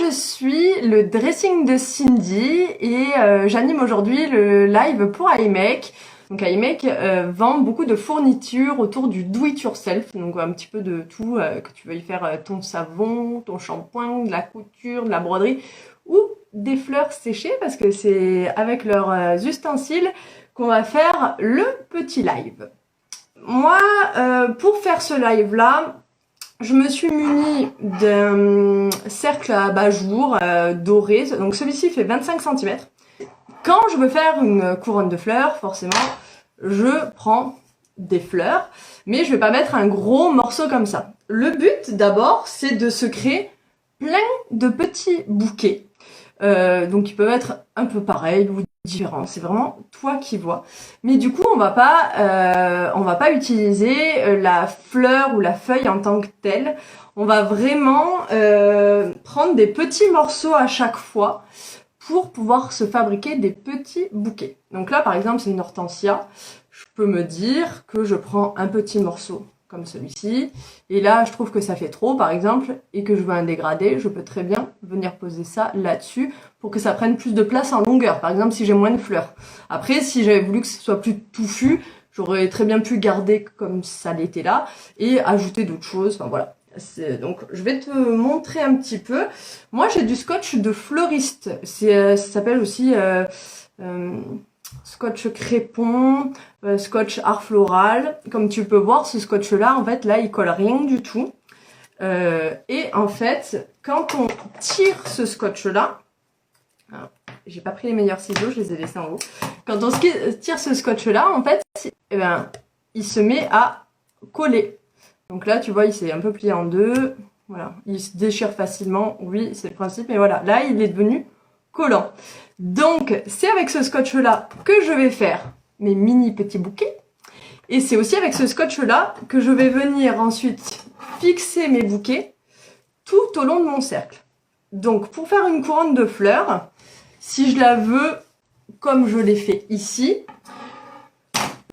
je suis le dressing de Cindy et j'anime aujourd'hui le live pour iMake. Donc iMake vend beaucoup de fournitures autour du do it yourself, donc un petit peu de tout, que tu veuilles faire ton savon, ton shampoing, de la couture, de la broderie ou des fleurs séchées, parce que c'est avec leurs ustensiles qu'on va faire le petit live. Moi, pour faire ce live là, je me suis munie d'un cercle à abat-jour doré, donc celui-ci fait 25 cm. Quand je veux faire une couronne de fleurs, forcément, je prends des fleurs, mais je vais pas mettre un gros morceau comme ça. Le but, d'abord, c'est de se créer plein de petits bouquets. Donc ils peuvent être un peu pareils ou différents, c'est vraiment toi qui vois. Mais du coup, on va pas utiliser la fleur ou la feuille en tant que telle. On va vraiment prendre des petits morceaux à chaque fois pour pouvoir se fabriquer des petits bouquets. Donc là, par exemple, c'est une hortensia. Je peux me dire que je prends un petit morceau comme celui-ci. Et là, je trouve que ça fait trop, par exemple, et que je veux un dégradé. Je peux très bien venir poser ça là-dessus pour que ça prenne plus de place en longueur. Par exemple, si j'ai moins de fleurs. Après, si j'avais voulu que ce soit plus touffu, j'aurais très bien pu garder comme ça l'était là et ajouter d'autres choses. Enfin, voilà. Donc je vais te montrer un petit peu. Moi j'ai du scotch de fleuriste, ça s'appelle aussi scotch crépon, scotch art floral. Comme tu peux voir, ce scotch là en fait là il colle rien du tout, et en fait quand on tire ce scotch là, j'ai pas pris les meilleurs ciseaux, je les ai laissés en haut. Quand on tire ce scotch là en fait, eh ben, il se met à coller. Donc là, tu vois, il s'est un peu plié en deux. Voilà, il se déchire facilement. Oui, c'est le principe. Mais voilà, là, il est devenu collant. Donc, c'est avec ce scotch-là que je vais faire mes mini petits bouquets. Et c'est aussi avec ce scotch-là que je vais venir ensuite fixer mes bouquets tout au long de mon cercle. Donc, pour faire une couronne de fleurs, si je la veux comme je l'ai fait ici,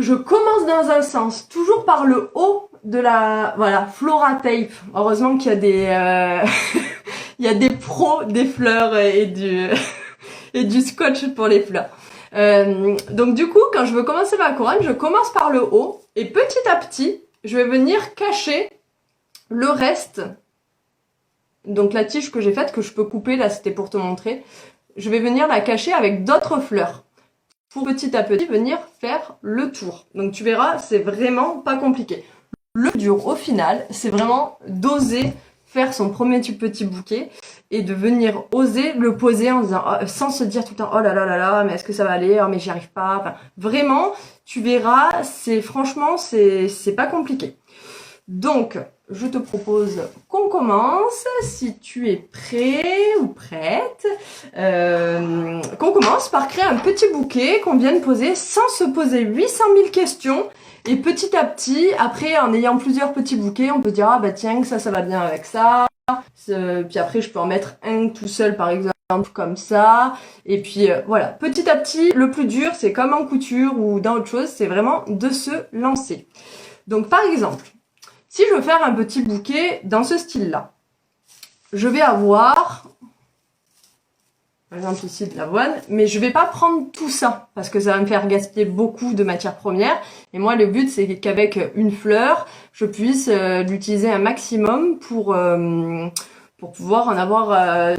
je commence dans un sens, toujours par le haut de la, voilà, Flora Tape. Heureusement qu'il y a des, il y a des pros des fleurs et du scotch pour les fleurs. Donc du coup, quand je veux commencer ma couronne, je commence par le haut et petit à petit, je vais venir cacher le reste. Donc la tige que j'ai faite, que je peux couper, là c'était pour te montrer, je vais venir la cacher avec d'autres fleurs pour petit à petit venir faire le tour. Donc tu verras, c'est vraiment pas compliqué. Le dur au final, c'est vraiment d'oser faire son premier petit bouquet et de venir oser le poser en disant, sans se dire tout le temps oh là là là là, mais est-ce que ça va aller, oh mais j'y arrive pas. Enfin, vraiment, tu verras, franchement c'est pas compliqué. Donc je te propose qu'on commence, si tu es prêt ou prête, qu'on commence par créer un petit bouquet qu'on vienne poser sans se poser 800 000 questions. Et petit à petit, après, en ayant plusieurs petits bouquets, on peut dire, ah bah tiens, ça va bien avec ça. Puis après, je peux en mettre un tout seul, par exemple, comme ça. Et puis voilà, petit à petit, le plus dur, c'est comme en couture ou dans autre chose, c'est vraiment de se lancer. Donc par exemple, si je veux faire un petit bouquet dans ce style-là, je vais avoir, par exemple ici de l'avoine, mais je vais pas prendre tout ça parce que ça va me faire gaspiller beaucoup de matières premières. Et moi, le but, c'est qu'avec une fleur, je puisse l'utiliser un maximum pour pouvoir en avoir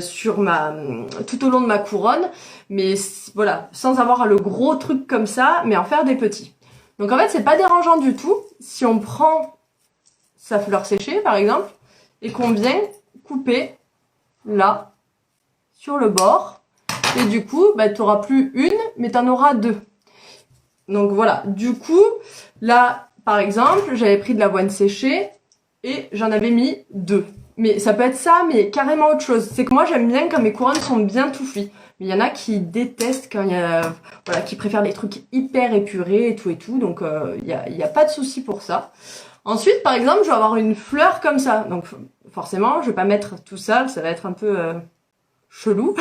tout au long de ma couronne. Mais voilà, sans avoir le gros truc comme ça, mais en faire des petits. Donc en fait, c'est pas dérangeant du tout si on prend sa fleur séchée, par exemple, et qu'on vient couper là, sur le bord. Et du coup, bah, tu n'auras plus une, mais tu en auras deux. Donc voilà, du coup, là, par exemple, j'avais pris de l'avoine séchée et j'en avais mis deux. Mais ça peut être ça, mais carrément autre chose. C'est que moi, j'aime bien quand mes couronnes sont bien touffues. Mais il y en a qui détestent quand il y a, voilà, qui préfèrent les trucs hyper épurés et tout. Donc, il y a pas de souci pour ça. Ensuite, par exemple, je vais avoir une fleur comme ça. Donc, forcément, je vais pas mettre tout ça. Ça va être un peu chelou.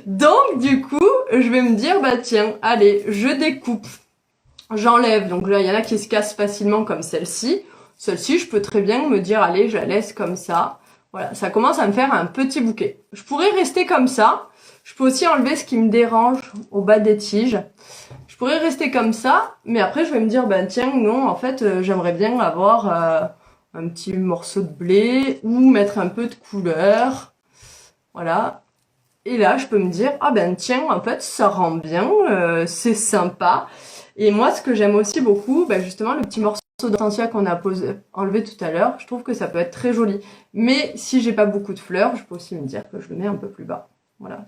Donc, du coup, je vais me dire, bah tiens, allez, je découpe. J'enlève. Donc là, il y en a qui se cassent facilement comme celle-ci. Celle-ci, je peux très bien me dire, allez, je la laisse comme ça. Voilà, ça commence à me faire un petit bouquet. Je pourrais rester comme ça. Je peux aussi enlever ce qui me dérange au bas des tiges. Je pourrais rester comme ça, mais après je vais me dire, ben tiens, non, en fait, j'aimerais bien avoir un petit morceau de blé ou mettre un peu de couleur. Voilà. Et là, je peux me dire, ah ben tiens, en fait, ça rend bien, c'est sympa. Et moi, ce que j'aime aussi beaucoup, ben justement, le petit morceau d'hortensia qu'on a enlevé tout à l'heure, je trouve que ça peut être très joli. Mais si j'ai pas beaucoup de fleurs, je peux aussi me dire que je le mets un peu plus bas. Voilà,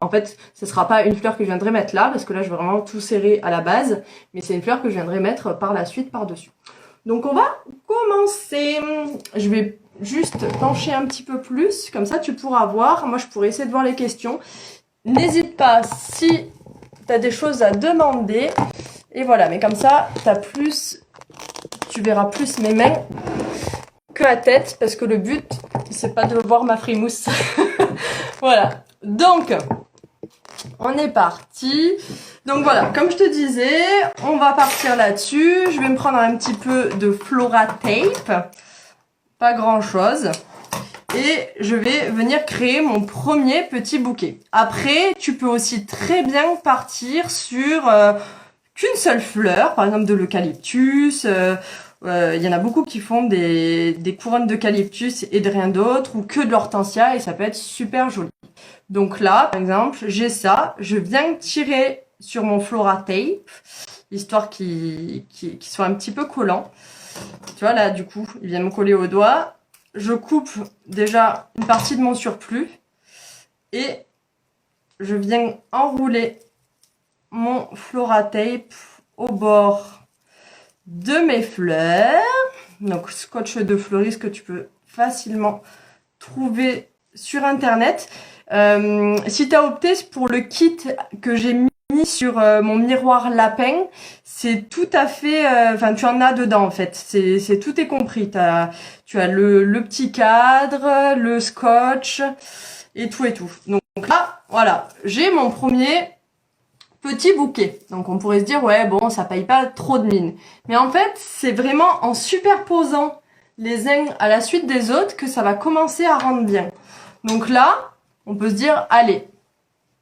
en fait, ce sera pas une fleur que je viendrai mettre là, parce que là, je vais vraiment tout serrer à la base, mais c'est une fleur que je viendrai mettre par la suite par-dessus. Donc, on va commencer. Je vais juste pencher un petit peu plus, comme ça, tu pourras voir. Moi, je pourrais essayer de voir les questions. N'hésite pas si tu as des choses à demander. Et voilà, mais comme ça, tu verras plus mes mains que la tête, parce que le but, c'est pas de voir ma frimousse. Voilà, donc on est parti. Donc voilà, comme je te disais, on va partir là-dessus. Je vais me prendre un petit peu de Flora Tape, pas grand chose, et je vais venir créer mon premier petit bouquet. Après, tu peux aussi très bien partir sur qu'une seule fleur, par exemple de l'eucalyptus. Il y en a beaucoup qui font des couronnes d'eucalyptus et de rien d'autre, ou que de l'hortensia, et ça peut être super joli. Donc là, par exemple, j'ai ça. Je viens tirer sur mon Flora Tape, histoire qu'il soit un petit peu collant. Tu vois, là, du coup, il vient me coller au doigt. Je coupe déjà une partie de mon surplus et je viens enrouler mon Flora Tape au bord de mes fleurs. Donc, scotch de fleuriste que tu peux facilement trouver sur internet. Si tu as opté pour le kit que j'ai mis sur mon miroir lapin, c'est tout à fait... Enfin, tu en as dedans, en fait. Tout est compris. Tu as le petit cadre, le scotch, et tout et tout. Donc là, voilà, j'ai mon premier petit bouquet. Donc on pourrait se dire, ouais, bon, ça paye pas trop de mine. Mais en fait, c'est vraiment en superposant les uns à la suite des autres que ça va commencer à rendre bien. Donc là, on peut se dire, allez,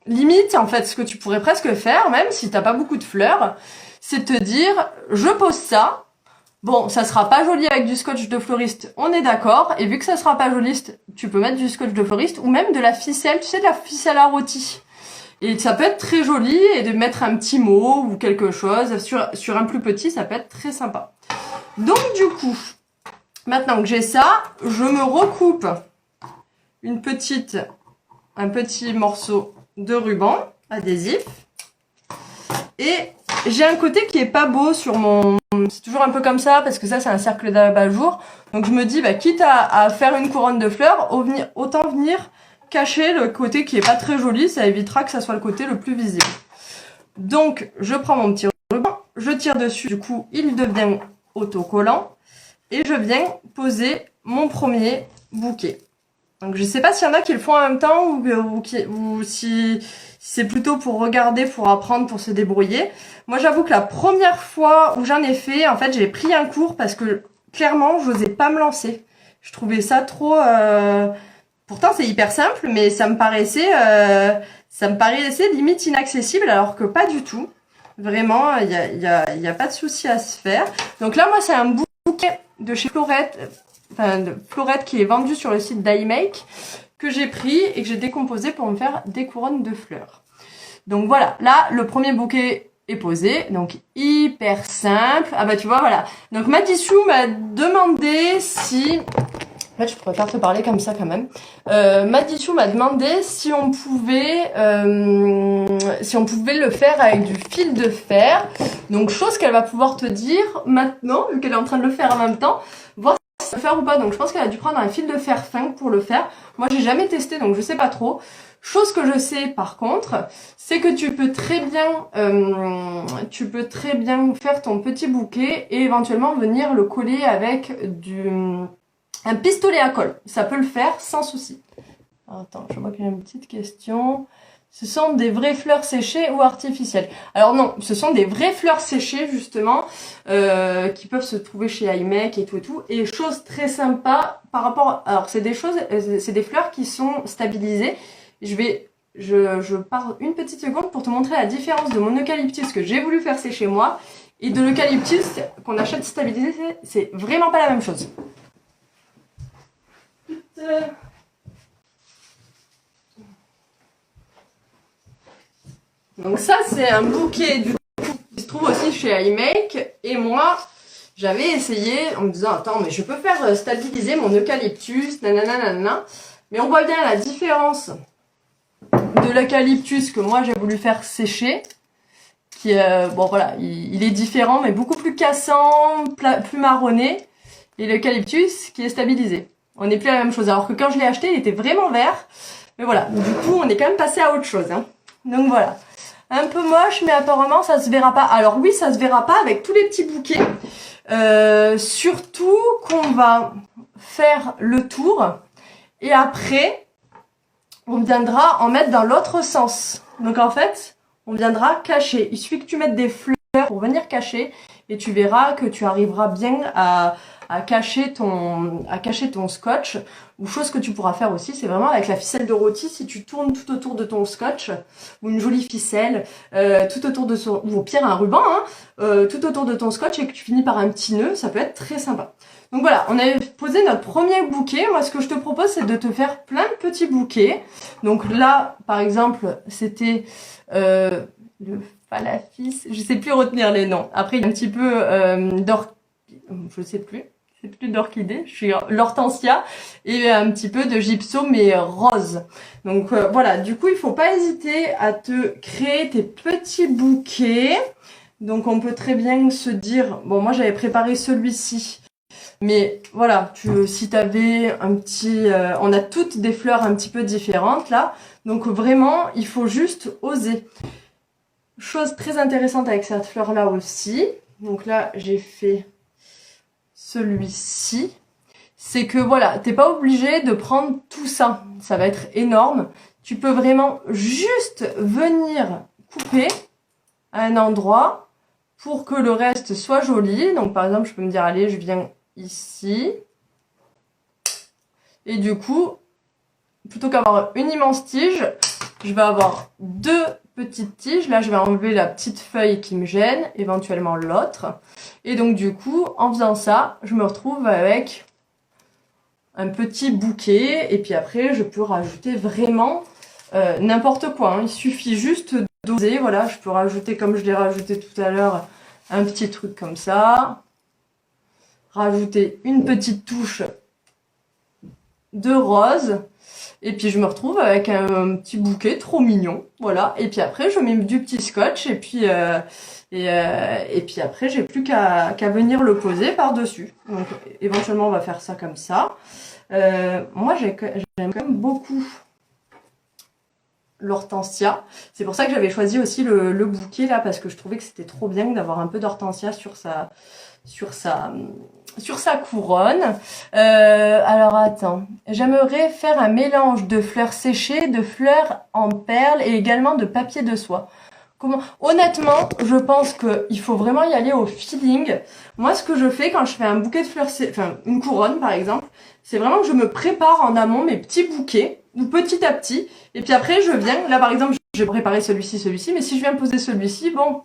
limite, en fait, ce que tu pourrais presque faire, même si t'as pas beaucoup de fleurs, c'est te dire, je pose ça. Bon, ça sera pas joli avec du scotch de fleuriste, on est d'accord. Et vu que ça sera pas joli, tu peux mettre du scotch de fleuriste ou même de la ficelle, tu sais, de la ficelle à rôti. Et ça peut être très joli, et de mettre un petit mot ou quelque chose sur un plus petit, ça peut être très sympa. Donc du coup, maintenant que j'ai ça, je me recoupe un petit morceau de ruban adhésif. Et j'ai un côté qui est pas beau sur mon... C'est toujours un peu comme ça, parce que ça, c'est un cercle d'abat-jour. Donc je me dis, bah, quitte à faire une couronne de fleurs, autant venir cacher le côté qui est pas très joli. Ça évitera que ça soit le côté le plus visible. Donc, je prends mon petit ruban, je tire dessus. Du coup, il devient autocollant. Et je viens poser mon premier bouquet. Donc je sais pas s'il y en a qui le font en même temps ou si c'est plutôt pour regarder, pour apprendre, pour se débrouiller. Moi j'avoue que la première fois où j'en ai fait, en fait j'ai pris un cours parce que clairement j'osais pas me lancer. Je trouvais ça trop... Pourtant c'est hyper simple, mais ça me paraissait limite inaccessible, alors que pas du tout. Vraiment, il y a pas de souci à se faire. Donc là moi c'est un bouquet de chez Florette, de Florette qui est vendu sur le site d'iMake, que j'ai pris et que j'ai décomposé pour me faire des couronnes de fleurs. Donc voilà, là le premier bouquet est posé, donc hyper simple. Ah bah tu vois, voilà. Donc Madissou m'a demandé si... En fait, je préfère te parler comme ça quand même. Madissou m'a demandé si on pouvait le faire avec du fil de fer. Donc, chose qu'elle va pouvoir te dire maintenant, vu qu'elle est en train de le faire en même temps, voir si ça peut faire ou pas. Donc, je pense qu'elle a dû prendre un fil de fer fin pour le faire. Moi, j'ai jamais testé, donc je sais pas trop. Chose que je sais, par contre, c'est que tu peux très bien faire ton petit bouquet et éventuellement venir le coller avec un pistolet à colle. Ça peut le faire sans souci. Alors, attends, je vois qu'il y a une petite question. Ce sont des vraies fleurs séchées ou artificielles? Alors non, ce sont des vraies fleurs séchées justement, qui peuvent se trouver chez iMake et tout et tout. Et chose très sympa par rapport, alors c'est des fleurs qui sont stabilisées. Je pars une petite seconde pour te montrer la différence de mon eucalyptus que j'ai voulu faire sécher moi et de l'eucalyptus qu'on achète stabilisé. C'est vraiment pas la même chose. Donc ça, c'est un bouquet du coup qui se trouve aussi chez iMake. Et moi, j'avais essayé en me disant, attends, mais je peux faire stabiliser mon eucalyptus, nanana, nanana. Mais on voit bien la différence de l'eucalyptus que moi j'ai voulu faire sécher. Qui, bon voilà, il est différent, mais beaucoup plus cassant, plus marronné. Et l'eucalyptus qui est stabilisé. On n'est plus à la même chose. Alors que quand je l'ai acheté, il était vraiment vert. Mais voilà, du coup, on est quand même passé à autre chose. Hein. Donc voilà. Un peu moche, mais apparemment ça se verra pas. Alors oui, ça se verra pas avec tous les petits bouquets. Surtout qu'on va faire le tour et après on viendra en mettre dans l'autre sens. Donc en fait, on viendra cacher. Il suffit que tu mettes des fleurs pour venir cacher et tu verras que tu arriveras bien à cacher ton scotch. Ou chose que tu pourras faire aussi, c'est vraiment avec la ficelle de rôti, si tu tournes tout autour de ton scotch, ou une jolie ficelle, tout autour de son, ou au pire un ruban, hein, tout autour de ton scotch et que tu finis par un petit nœud, ça peut être très sympa. Donc voilà, on avait posé notre premier bouquet. Moi, ce que je te propose, c'est de te faire plein de petits bouquets. Donc là, par exemple, c'était le falafis, je sais plus retenir les noms. Après, il y a un petit peu je sais plus. C'est plus d'orchidée, je suis l'hortensia et un petit peu de gypsum mais rose. Donc voilà, du coup il faut pas hésiter à te créer tes petits bouquets. Donc on peut très bien se dire, bon moi j'avais préparé celui-ci, mais voilà, si t'avais un petit, on a toutes des fleurs un petit peu différentes là, donc vraiment il faut juste oser. Chose très intéressante avec cette fleur là aussi, donc là j'ai fait celui-ci, c'est que voilà, t'es pas obligé de prendre tout ça, ça va être énorme. Tu peux vraiment juste venir couper à un endroit pour que le reste soit joli. Donc par exemple, je peux me dire, allez, je viens ici. Et du coup, plutôt qu'avoir une immense tige, je vais avoir deux petites tiges. Là, je vais enlever la petite feuille qui me gêne, éventuellement l'autre. Et donc, du coup, en faisant ça, je me retrouve avec un petit bouquet. Et puis après, je peux rajouter vraiment n'importe quoi. Hein. Il suffit juste d'oser. Voilà, je peux rajouter, comme je l'ai rajouté tout à l'heure, un petit truc comme ça. Rajouter une petite touche de rose. Et puis je me retrouve avec un petit bouquet trop mignon, voilà. Et puis après je mets du petit scotch et puis après j'ai plus qu'à venir le poser par dessus. Donc éventuellement on va faire ça comme ça. Moi j'aime quand même beaucoup l'hortensia. C'est pour ça que j'avais choisi aussi le bouquet là parce que je trouvais que c'était trop bien d'avoir un peu d'hortensia sur sa couronne. Alors attends, j'aimerais faire un mélange de fleurs séchées, de fleurs en perles et également de papier de soie. Comment? Honnêtement, je pense qu'il faut vraiment y aller au feeling. Moi, ce que je fais quand je fais un bouquet de fleurs, enfin une couronne par exemple, c'est vraiment que je me prépare en amont mes petits bouquets, ou petit à petit, et puis après je viens. Là par exemple, j'ai préparé celui-ci, mais si je viens poser celui-ci, bon.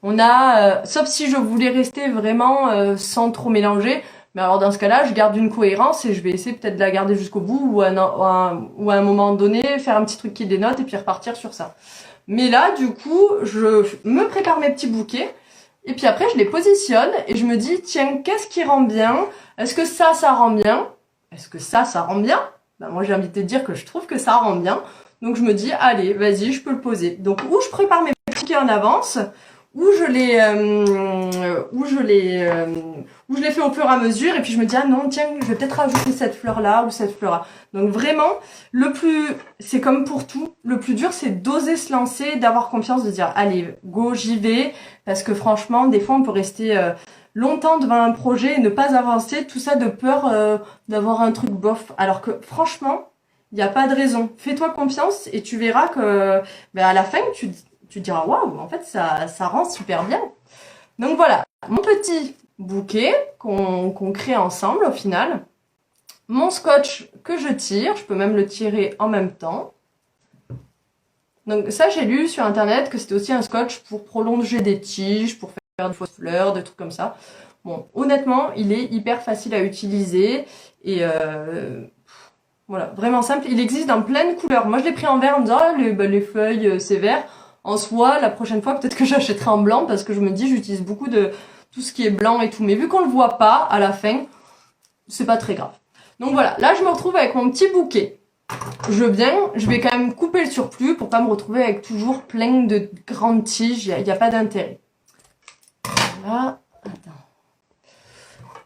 On a, sauf si je voulais rester vraiment sans trop mélanger, mais alors dans ce cas-là, je garde une cohérence et je vais essayer peut-être de la garder jusqu'au bout ou à un moment donné, faire un petit truc qui dénote et puis repartir sur ça. Mais là, du coup, je me prépare mes petits bouquets et puis après, je les positionne et je me dis, tiens, qu'est-ce qui rend bien? Est-ce que ça rend bien? Est-ce que ça rend bien? Ben, moi, j'ai envie de te dire que je trouve que ça rend bien. Donc, je me dis, allez, vas-y, je peux le poser. Donc, ou je prépare mes bouquets en avance, où je les fais au fur et à mesure et puis je me dis ah non tiens je vais peut-être rajouter cette fleur là ou cette fleur là. Donc vraiment c'est comme pour tout, le plus dur c'est d'oser se lancer, d'avoir confiance, de dire allez go j'y vais, parce que franchement des fois on peut rester longtemps devant un projet et ne pas avancer, tout ça de peur d'avoir un truc bof, alors que franchement Il n'y a pas de raison. Fais-toi confiance et tu verras que ben, à la fin, tu te diras waouh, en fait, ça rend super bien. Donc voilà, mon petit bouquet qu'on crée ensemble au final. Mon scotch que je tire, je peux même le tirer en même temps. Donc ça, j'ai lu sur internet que c'était aussi un scotch pour prolonger des tiges, pour faire des fausses fleurs, des trucs comme ça. Bon, honnêtement, il est hyper facile à utiliser et voilà, vraiment simple. Il existe dans plein de couleurs. Moi, je l'ai pris en vert en me disant, ah, les feuilles, c'est vert. En soi, la prochaine fois, peut-être que j'achèterai en blanc parce que je me dis, j'utilise beaucoup de tout ce qui est blanc et tout. Mais vu qu'on le voit pas à la fin, c'est pas très grave. Donc voilà, là, je me retrouve avec mon petit bouquet. Je vais quand même couper le surplus pour pas me retrouver avec toujours plein de grandes tiges. Il n'y a pas d'intérêt. Voilà. Attends.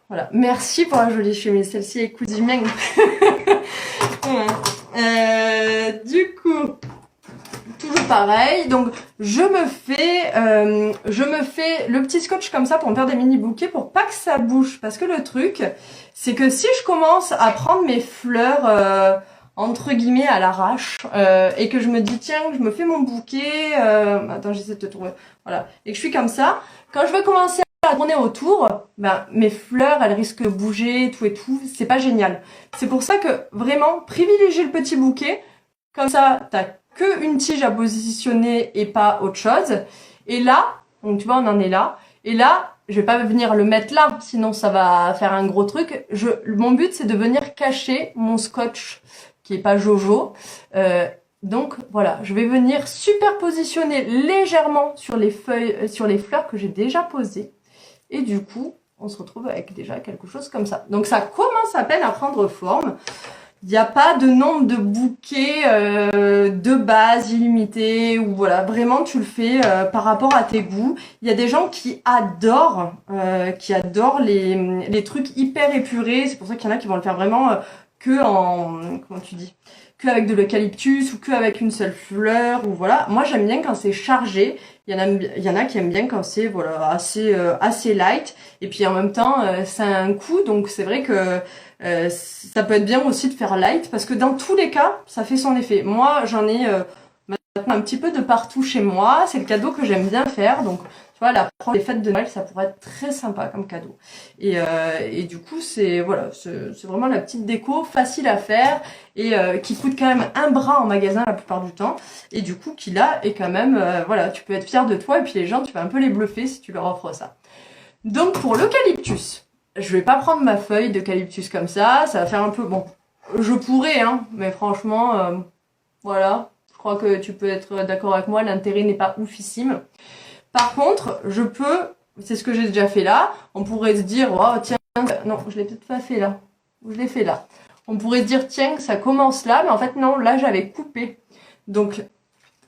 Voilà. Merci pour la jolie chemise. Celle-ci est cousue bien. Du coup, toujours pareil. Donc, je me fais le petit scotch comme ça pour me faire des mini bouquets pour pas que ça bouge. Parce que le truc, c'est que si je commence à prendre mes fleurs entre guillemets à l'arrache et que je me dis tiens, je me fais mon bouquet. Attends, j'essaie de te trouver. Voilà. Et que je suis comme ça. Quand je vais commencer à tourner autour, ben, mes fleurs, elles risquent de bouger, tout et tout. C'est pas génial. C'est pour ça que, vraiment, privilégier le petit bouquet. Comme ça, t'as que une tige à positionner et pas autre chose. Et là, donc tu vois, on en est là. Et là, je vais pas venir le mettre là, sinon ça va faire un gros truc. Mon but, c'est de venir cacher mon scotch, qui est pas Jojo. Donc voilà, je vais venir superpositionner légèrement sur les feuilles, sur les fleurs que j'ai déjà posées. Et du coup, on se retrouve avec déjà quelque chose comme ça. Donc ça commence à peine à prendre forme. Il n'y a pas de nombre de bouquets de base illimité ou voilà, vraiment tu le fais par rapport à tes goûts. Il y a des gens qui adorent les trucs hyper épurés. C'est pour ça qu'il y en a qui vont le faire vraiment que en comment tu dis, que avec de l'eucalyptus ou que avec une seule fleur ou voilà. Moi j'aime bien quand c'est chargé. Il y en a qui aiment bien quand c'est voilà assez light. Et puis en même temps ça a un coût, donc c'est vrai que ça peut être bien aussi de faire light parce que dans tous les cas ça fait son effet. Moi j'en ai maintenant un petit peu de partout chez moi. C'est le cadeau que j'aime bien faire, donc tu vois, l'approche des fêtes de Noël, ça pourrait être très sympa comme cadeau. Et du coup, c'est voilà, c'est vraiment la petite déco facile à faire et qui coûte quand même un bras en magasin la plupart du temps. Et du coup, qui là est quand même, voilà, tu peux être fier de toi et puis les gens, tu vas un peu les bluffer si tu leur offres ça. Donc pour l'eucalyptus, je vais pas prendre ma feuille d'eucalyptus comme ça va faire un peu, bon, je pourrais, hein, mais franchement, voilà, je crois que tu peux être d'accord avec moi, l'intérêt n'est pas oufissime. Par contre, c'est ce que j'ai déjà fait là, on pourrait se dire, oh tiens, non, je l'ai peut-être pas fait là, je l'ai fait là. On pourrait se dire, tiens, ça commence là, mais en fait non, là j'avais coupé. Donc,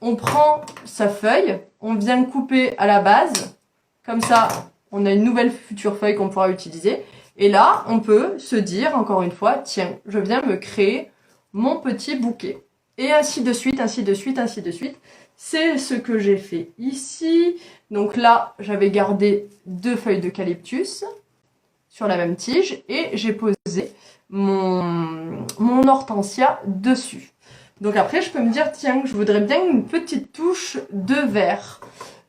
on prend sa feuille, on vient couper à la base, comme ça, on a une nouvelle future feuille qu'on pourra utiliser. Et là, on peut se dire, encore une fois, tiens, je viens me créer mon petit bouquet. Et ainsi de suite, ainsi de suite, ainsi de suite. C'est ce que j'ai fait ici. Donc là, j'avais gardé 2 feuilles d'eucalyptus sur la même tige et j'ai posé mon hortensia dessus. Donc après, je peux me dire, tiens, je voudrais bien une petite touche de vert.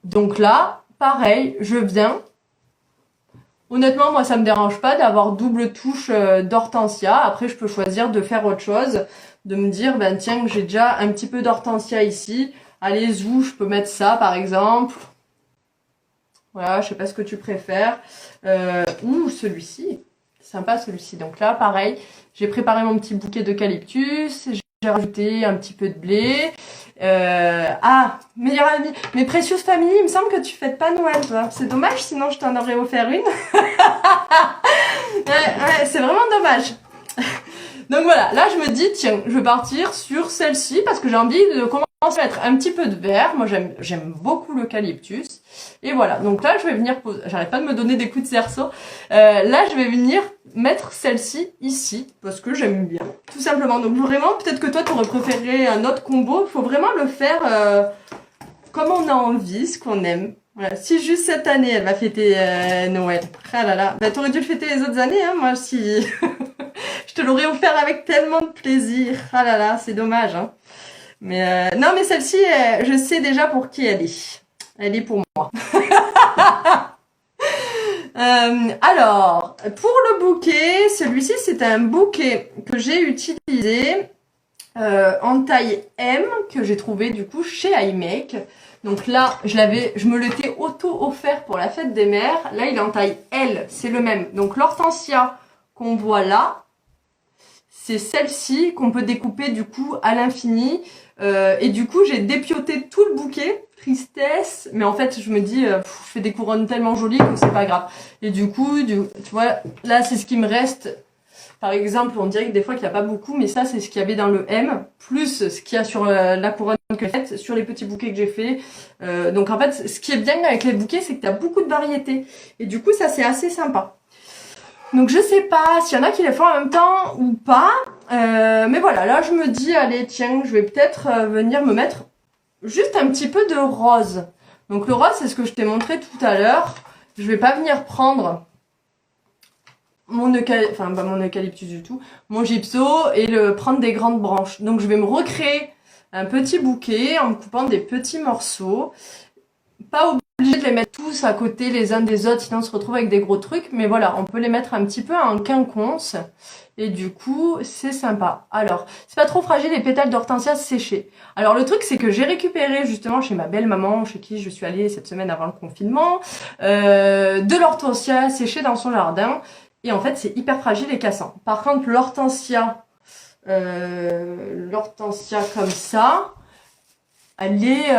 Donc là, pareil, je viens. Honnêtement, moi, ça me dérange pas d'avoir double touche d'hortensia. Après, je peux choisir de faire autre chose, de me dire, ben tiens, j'ai déjà un petit peu d'hortensia ici. Allez, zou, je peux mettre ça, par exemple. Voilà, je sais pas ce que tu préfères. Ou celui-ci. Sympa, celui-ci. Donc là, pareil, j'ai préparé mon petit bouquet d'eucalyptus. J'ai rajouté un petit peu de blé. Meilleure amie, mes précieuses familles, il me semble que tu fêtes pas Noël, toi. C'est dommage, sinon je t'en aurais offert une. ouais, c'est vraiment dommage. Donc voilà, là je me dis, tiens, je vais partir sur celle-ci parce que j'ai envie de commencer à mettre un petit peu de vert. Moi j'aime beaucoup l'eucalyptus. Et voilà, donc là je vais venir poser, j'arrête pas de me donner des coups de cerceau. Là je vais venir mettre celle-ci ici parce que j'aime bien, tout simplement. Donc vraiment, peut-être que toi tu aurais préféré un autre combo. Il faut vraiment le faire comme on a envie, ce qu'on aime. Voilà. Si juste cette année elle va fêter Noël, ah là là, bah t'aurais dû le fêter les autres années, hein. Moi si je te l'aurais offert avec tellement de plaisir. Ah là là, c'est dommage, hein. Mais non, mais celle-ci, je sais déjà pour qui elle est. Elle est pour moi. Alors, pour le bouquet, celui-ci, c'est un bouquet que j'ai utilisé en taille M, que j'ai trouvé du coup chez iMake. Donc là, je me l'étais auto-offert pour la fête des mères. Là, il est en taille L, c'est le même. Donc l'hortensia qu'on voit là, c'est celle-ci qu'on peut découper du coup à l'infini. Et du coup, j'ai dépioté tout le bouquet. Tristesse. Mais en fait, je me dis, je fais des couronnes tellement jolies que c'est pas grave. Et du coup, tu vois, là, c'est ce qui me reste. Par exemple, on dirait que des fois qu'il n'y a pas beaucoup, mais ça, c'est ce qu'il y avait dans le M, plus ce qu'il y a sur la couronne que j'ai faite, sur les petits bouquets que j'ai fait. Donc en fait, ce qui est bien avec les bouquets, c'est que tu as beaucoup de variétés. Et du coup, ça, c'est assez sympa. Donc je sais pas s'il y en a qui les font en même temps ou pas. Mais voilà, là, je me dis, allez, tiens, je vais peut-être venir me mettre juste un petit peu de rose. Donc le rose, c'est ce que je t'ai montré tout à l'heure. Je vais pas venir prendre mon eucalyptus du tout, mon gypso et prendre des grandes branches. Donc je vais me recréer un petit bouquet en me coupant des petits morceaux. Pas obligé de les mettre tous à côté les uns des autres, sinon on se retrouve avec des gros trucs. Mais voilà, on peut les mettre un petit peu en quinconce. Et du coup, c'est sympa. Alors, c'est pas trop fragile les pétales d'hortensia séchés. Alors le truc, c'est que j'ai récupéré justement chez ma belle maman, chez qui je suis allée cette semaine avant le confinement, de l'hortensia séchée dans son jardin. Et en fait, c'est hyper fragile et cassant. Par contre, l'hortensia comme ça, elle est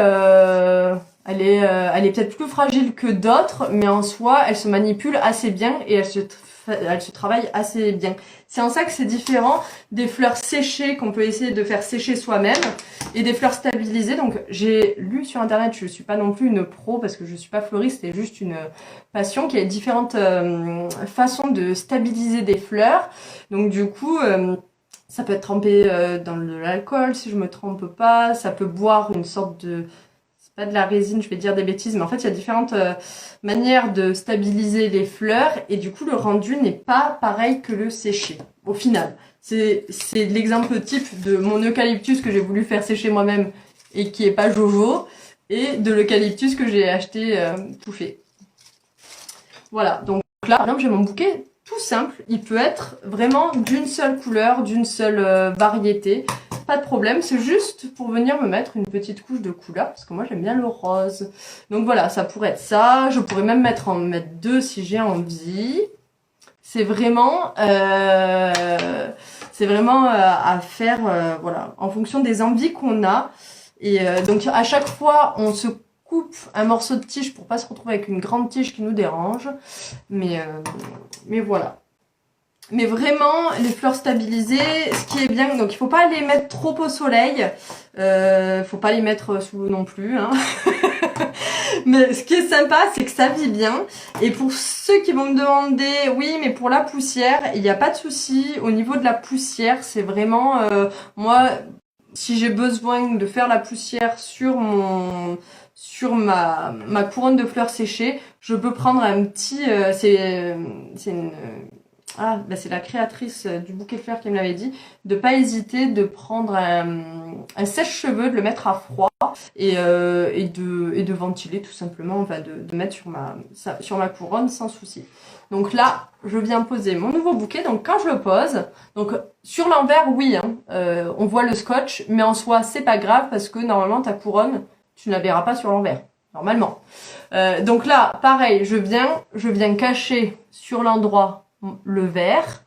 peut-être plus fragile que d'autres, mais en soi, elle se manipule assez bien et elle se travaille assez bien. C'est en ça que c'est différent des fleurs séchées qu'on peut essayer de faire sécher soi-même et des fleurs stabilisées. Donc j'ai lu sur internet, je suis pas non plus une pro parce que je suis pas fleuriste, c'est juste une passion, qu'il y a différentes façons de stabiliser des fleurs. Donc du coup, ça peut être trempé dans de l'alcool si je me trompe pas, ça peut boire une sorte de... pas de la résine, je vais dire des bêtises, mais en fait, il y a différentes manières de stabiliser les fleurs et du coup, le rendu n'est pas pareil que le séché, au final. C'est l'exemple type de mon eucalyptus que j'ai voulu faire sécher moi-même et qui est pas jojo, et de l'eucalyptus que j'ai acheté tout fait. Voilà, donc là, par exemple, j'ai mon bouquet tout simple. Il peut être vraiment d'une seule couleur, d'une seule variété. Pas de problème, c'est juste pour venir me mettre une petite couche de couleur, parce que moi j'aime bien le rose. Donc voilà, ça pourrait être ça. Je pourrais même en mettre deux si j'ai envie. C'est vraiment, à faire, voilà, en fonction des envies qu'on a. Et donc à chaque fois, on se coupe un morceau de tige pour pas se retrouver avec une grande tige qui nous dérange. Mais voilà. Mais vraiment, les fleurs stabilisées, ce qui est bien, donc il faut pas les mettre trop au soleil, faut pas les mettre sous l'eau non plus, hein. Mais ce qui est sympa, c'est que ça vit bien. Et pour ceux qui vont me demander, oui, mais pour la poussière, il n'y a pas de souci. Au niveau de la poussière, c'est vraiment, moi, si j'ai besoin de faire la poussière sur ma couronne de fleurs séchées, je peux prendre un petit, c'est la créatrice du bouquet de fleurs qui me l'avait dit, de pas hésiter de prendre un sèche-cheveux, de le mettre à froid et de ventiler tout simplement, enfin de mettre sur ma couronne sans souci. Donc là, je viens poser mon nouveau bouquet. Donc quand je le pose, donc sur l'envers, oui, hein, on voit le scotch, mais en soi, c'est pas grave parce que normalement ta couronne, tu ne la verras pas sur l'envers, normalement. Donc là, pareil, je viens cacher sur l'endroit le vert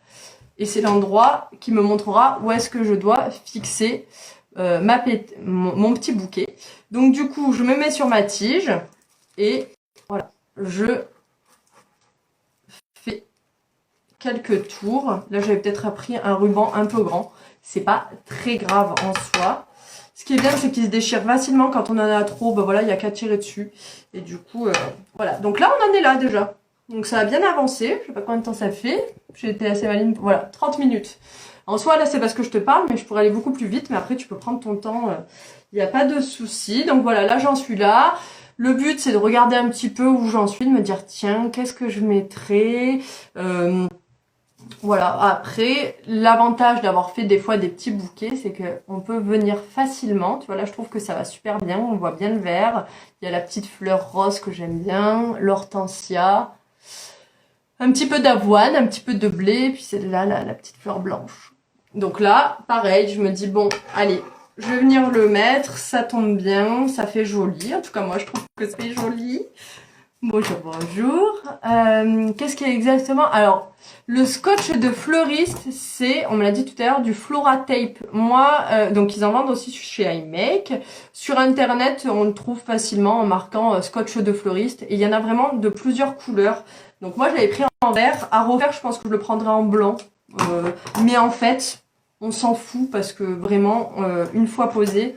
et c'est l'endroit qui me montrera où est-ce que je dois fixer mon petit bouquet. Donc du coup, je me mets sur ma tige et voilà, je fais quelques tours. Là, j'avais peut-être appris un ruban un peu grand. C'est pas très grave en soi. Ce qui est bien, c'est qu'il se déchire facilement quand on en a trop. Ben voilà, il y a qu'à tirer dessus. Et du coup, voilà. Donc là, on en est là déjà. Donc ça a bien avancé. Je sais pas combien de temps ça fait. J'ai été assez maligne. Voilà, 30 minutes. En soi, là, c'est parce que je te parle, mais je pourrais aller beaucoup plus vite. Mais après, tu peux prendre ton temps. Il n'y a pas de souci. Donc voilà, là, j'en suis là. Le but, c'est de regarder un petit peu où j'en suis, de me dire, tiens, qu'est-ce que je mettrais Voilà, après, l'avantage d'avoir fait des fois des petits bouquets, c'est que on peut venir facilement. Tu vois, là, je trouve que ça va super bien. On voit bien le vert. Il y a la petite fleur rose que j'aime bien, l'hortensia, un petit peu d'avoine, un petit peu de blé, puis c'est là la petite fleur blanche. Donc là, pareil, je me dis, bon, allez, je vais venir le mettre. Ça tombe bien, ça fait joli. En tout cas, moi, je trouve que ça fait joli. Bonjour, bonjour. Qu'est-ce qu'il y a exactement? Alors, le scotch de fleuriste, c'est, on me l'a dit tout à l'heure, du Flora Tape. Moi, donc ils en vendent aussi chez iMake. Sur Internet, on le trouve facilement en marquant scotch de fleuriste. Et il y en a vraiment de plusieurs couleurs. Donc moi, je l'avais pris en vert. À refaire, je pense que je le prendrai en blanc. Mais en fait, on s'en fout parce que vraiment, une fois posé,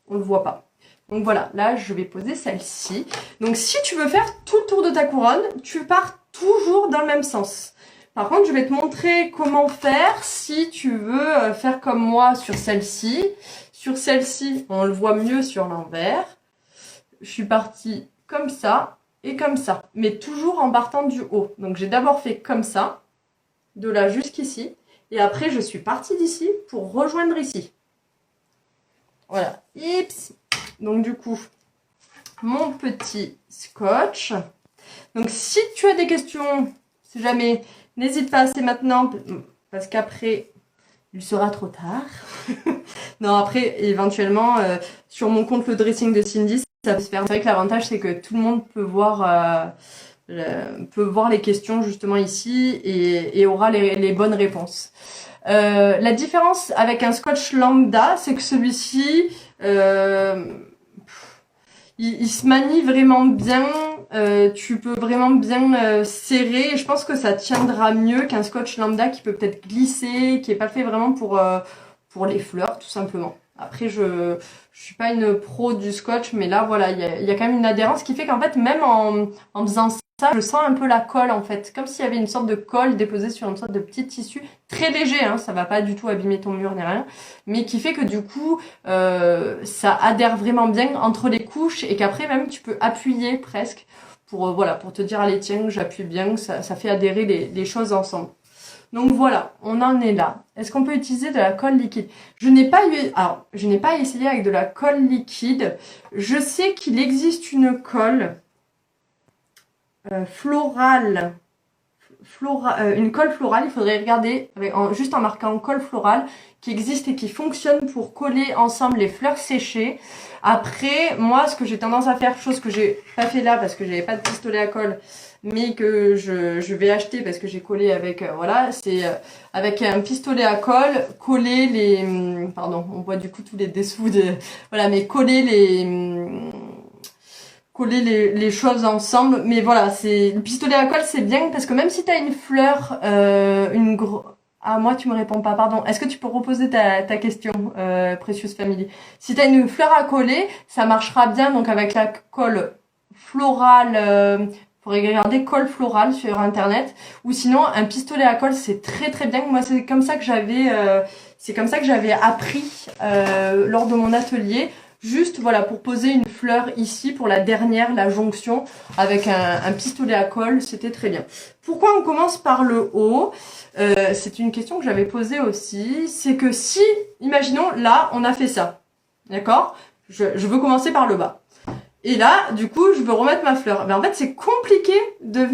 on le voit pas. Donc voilà, là je vais poser celle-ci. Donc si tu veux faire tout le tour de ta couronne, tu pars toujours dans le même sens. Par contre, je vais te montrer comment faire si tu veux faire comme moi sur celle-ci. Sur celle-ci, on le voit mieux sur l'envers. Je suis partie comme ça et comme ça, mais toujours en partant du haut. Donc j'ai d'abord fait comme ça, de là jusqu'ici, et après je suis partie d'ici pour rejoindre ici. Voilà, Ips. Donc du coup, mon petit scotch. Donc si tu as des questions, si jamais, n'hésite pas, c'est maintenant, parce qu'après, il sera trop tard. Non, après, éventuellement, sur mon compte le dressing de Cindy, ça peut se faire. C'est vrai que l'avantage, c'est que tout le monde peut voir les questions justement ici et aura les bonnes réponses. La différence avec un scotch lambda, c'est que celui-ci, il se manie vraiment bien, tu peux vraiment bien serrer, et je pense que ça tiendra mieux qu'un scotch lambda qui peut peut-être glisser, qui est pas fait vraiment pour les fleurs, tout simplement. Après, je suis pas une pro du scotch, mais là, voilà, il y a quand même une adhérence qui fait qu'en fait, même en faisant ça, je sens un peu la colle, en fait. Comme s'il y avait une sorte de colle déposée sur une sorte de petit tissu, très léger, hein, ça va pas du tout abîmer ton mur ni rien, mais qui fait que du coup, ça adhère vraiment bien entre les couches, et qu'après, même, tu peux appuyer presque pour, voilà, pour te dire, allez, tiens, j'appuie bien, ça fait adhérer les choses ensemble. Donc voilà, on en est là. Est-ce qu'on peut utiliser de la colle liquide? Je n'ai pas essayé avec de la colle liquide. Je sais qu'il existe une colle florale, une colle florale. Il faudrait regarder juste en marquant colle florale qui existe et qui fonctionne pour coller ensemble les fleurs séchées. Après, moi, ce que j'ai tendance à faire, chose que j'ai pas fait là parce que j'avais pas de pistolet à colle, mais que je vais acheter parce que j'ai collé avec, voilà, c'est avec un pistolet à colle, coller pardon, on voit du coup tous les dessous voilà, mais coller les choses ensemble. Mais voilà, le pistolet à colle, c'est bien parce que même si tu as une fleur, ah, moi, tu me réponds pas, pardon. Est-ce que tu peux reposer ta question, Précieuse Family? Si tu as une fleur à coller, ça marchera bien donc avec la colle florale. Faudrait regarder colle florale sur internet, ou sinon un pistolet à colle, c'est très très bien. Moi, c'est comme ça que j'avais appris lors de mon atelier. Juste, voilà, pour poser une fleur ici, pour la dernière, la jonction, avec un pistolet à colle, c'était très bien. Pourquoi on commence par le haut? C'est une question que j'avais posée aussi. C'est que si, imaginons, là, on a fait ça, d'accord? Je veux commencer par le bas. Et là, du coup, je veux remettre ma fleur. Mais en fait, c'est compliqué de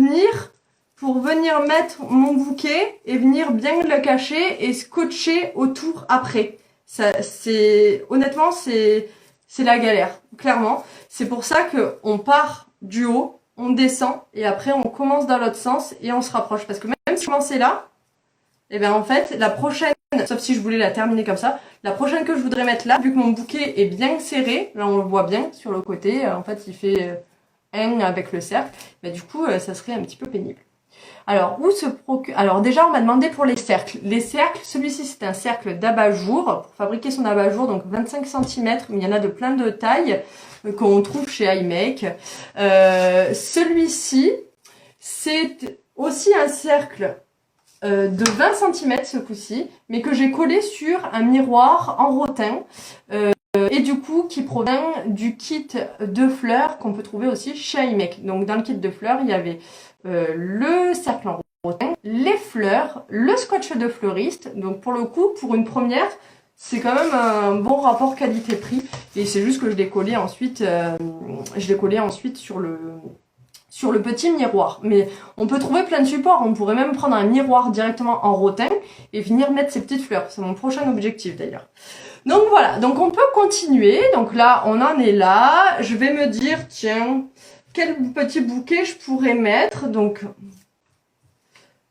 pour venir mettre mon bouquet et venir bien le cacher et scotcher autour après. Honnêtement, c'est la galère, clairement. C'est pour ça que on part du haut, on descend et après on commence dans l'autre sens et on se rapproche. Parce que même si je commençais là, et bien en fait, la prochaine, sauf si je voulais la terminer comme ça, la prochaine que je voudrais mettre là, vu que mon bouquet est bien serré, là on le voit bien sur le côté, en fait il fait un avec le cercle, mais du coup ça serait un petit peu pénible. Alors, Alors déjà, on m'a demandé pour les cercles. Les cercles, celui-ci c'est un cercle d'abat-jour, pour fabriquer son abat-jour, donc 25 cm, mais il y en a de plein de tailles qu'on trouve chez iMake. Celui-ci, c'est aussi un cercle de 20 cm ce coup-ci, mais que j'ai collé sur un miroir en rotin, et du coup qui provient du kit de fleurs qu'on peut trouver aussi chez iMake. Donc dans le kit de fleurs, il y avait le cercle en les fleurs, le scotch de fleuriste. Donc pour le coup, pour une première, c'est quand même un bon rapport qualité-prix. Et c'est juste que je l'ai collé ensuite, sur le petit miroir. Mais on peut trouver plein de supports. On pourrait même prendre un miroir directement en rotin et venir mettre ces petites fleurs. C'est mon prochain objectif d'ailleurs. Donc voilà, donc on peut continuer. Donc là, on en est là. Je vais me dire, tiens, quel petit bouquet je pourrais mettre. Donc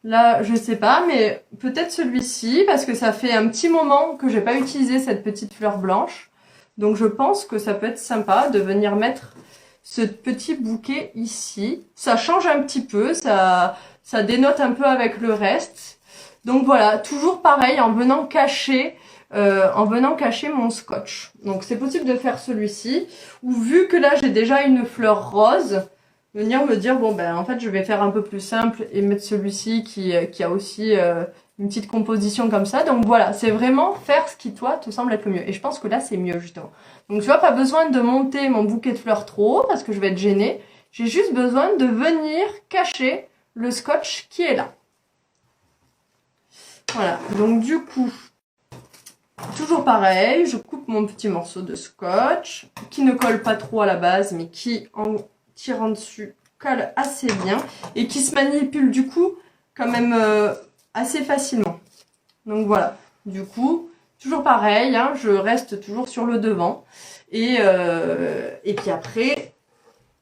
là, je sais pas, mais peut-être celui-ci, parce que ça fait un petit moment que j'ai pas utilisé cette petite fleur blanche. Donc je pense que ça peut être sympa de venir mettre ce petit bouquet ici. Ça change un petit peu, ça dénote un peu avec le reste. Donc voilà, toujours pareil, en venant cacher mon scotch. Donc c'est possible de faire celui-ci, ou vu que là j'ai déjà une fleur rose, venir me dire, bon ben en fait je vais faire un peu plus simple et mettre celui-ci qui a aussi une petite composition comme ça. Donc voilà, c'est vraiment faire ce qui toi te semble être le mieux. Et je pense que là c'est mieux justement. Donc tu vois, pas besoin de monter mon bouquet de fleurs trop haut parce que je vais être gênée. J'ai juste besoin de venir cacher le scotch qui est là. Voilà, donc du coup, toujours pareil, je coupe mon petit morceau de scotch qui ne colle pas trop à la base mais qui en tirant dessus colle assez bien et qui se manipule du coup quand même assez facilement. Donc voilà, du coup toujours pareil, hein, je reste toujours sur le devant et puis après